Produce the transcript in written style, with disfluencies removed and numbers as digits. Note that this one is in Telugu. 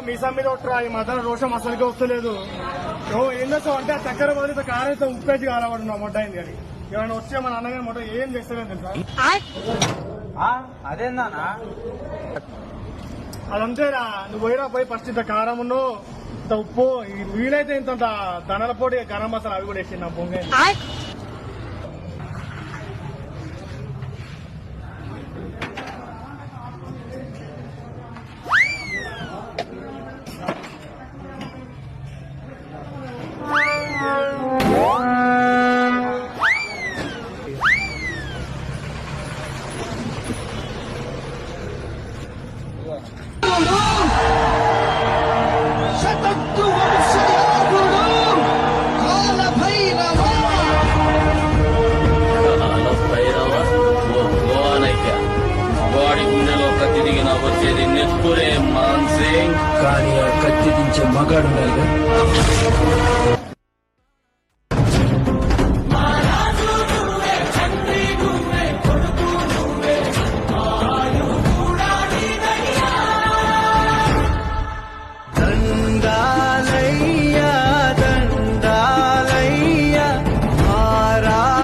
మీసం మీద కొట్టరా ఈ మధ్యన రోషం అసలుకే వస్తలేదు. ఏం చేస్తావు అంటే చక్కెర బదులు కారం అయితే ఉప్పేసి కాలబడున్నావు మొట్ట అయింది కానీ ఏమైనా వచ్చే మన అన్నగారి మొట్ట ఏం చేస్తలేదు తెలుసా. అదేందా అదంతేరా నువ్వు పోయినా పోయి ఫస్ట్ ఇంత కారం ఉన్ను ఇంత ఉప్పు వీలైతే ఇంత ధనల పొడి గరం మసాలా అవి కూడా వేసి నా పొంగ వాడి గుండెలో కత్తి దిగిన వచ్చేది నెప్పురే మాన్సింగ్. కానీ ఆ కత్తి దించే మగాడు